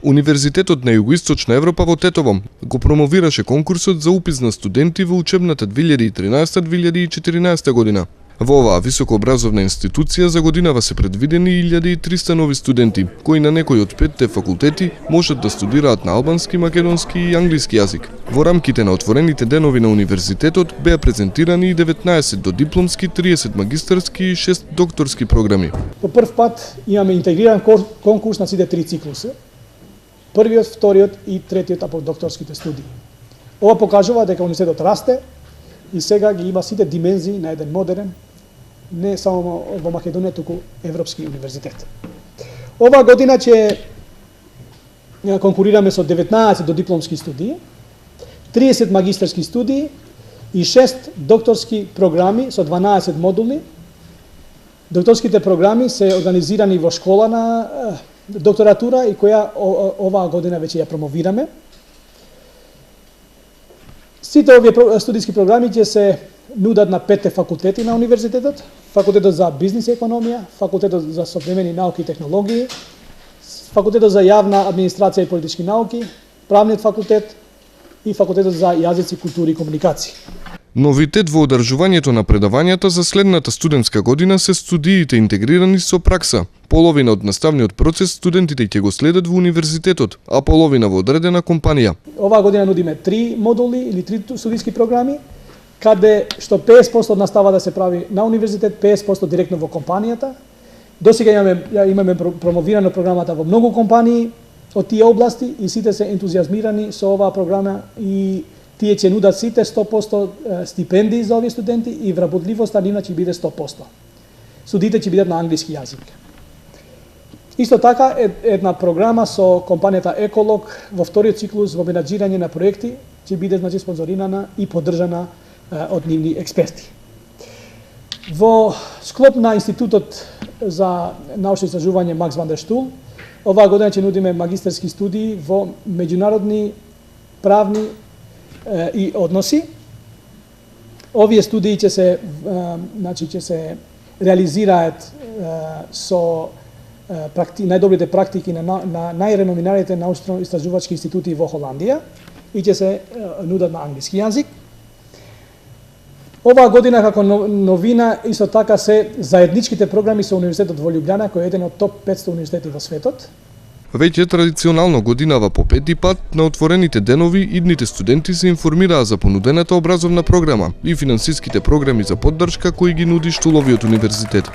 Универзитетот на Југоисточна Европа во Тетово го промовираше конкурсот за упис на студенти во учебната 2013-2014 година. Во оваа високообразовна институција за годинава се предвидени 1300 нови студенти, кои на некој од 5 факултети можат да студираат на албански, македонски и англиски јазик. Во рамките на отворените денови на универзитетот беа презентирани и 19 додипломски, 30 магистарски и 6 докторски програми. По прв пат имаме интегриран конкурс на сите 3 циклуси. Првиот, вториот и третиот аподокторските студии. Ова покажува дека универзитетот расте и сега ги има сите димензии на еден модерен, не само во Македонија, туку Европски универзитет. Оваа година ќе конкурираме со 19 додипломски студии, 30 магистарски студии и 6 докторски програми со 12 модули. Докторските програми се организирани во школа на докторатура и која оваа година веќе ја промовираме. Сите овие студиски програми ќе се нудат на 5 факултети на универзитетот: факултетот за бизнис и економија, факултетот за современи науки и технологии, факултетот за јавна администрација и политички науки, правниот факултет и факултетот за јазици, култури и комуникации. Новитет во одржувањето на предавањата за следната студентска година се студиите интегрирани со пракса. Половина од наставниот процес студентите ќе го следат во универзитетот, а половина во одредена компанија. Оваа година нудиме 3 модули или 3 студиски програми, каде што 50% од настава да се прави на универзитет, 50% директно во компанијата. Досега имаме промовирано програмата во многу компании од тие области и сите се ентузијазмирани со оваа програма и тие ќе нудат сите 100% стипендии за овие студенти и вработливоста нивна ќе биде 100%. Студиите ќе бидат на англиски јазик. Исто така, една програма со компанијата Еколог во вториот циклус во менаџирање на проекти ќе биде спонзорирана и поддржана од нивни експерти. Во склоп на Институтот за научно истражување Макс ван дер Штул, оваа година ќе нудиме магистерски студии во меѓународни правни и односи. Овие студии ќе се реализираат со најдобрите практики на најреномираните научно-истражувачки институти во Холандија и ќе се нудат на англиски јазик. Оваа година како новина исто така се заедничките програми со Универзитетот во Љубљана, кој е еден од топ 500 универзитети во светот. Веќе традиционално годинава по пети пат на отворените денови идните студенти се информираа за понудената образовна програма и финансиските програми за поддршка кои ги нуди Штуловиот универзитет.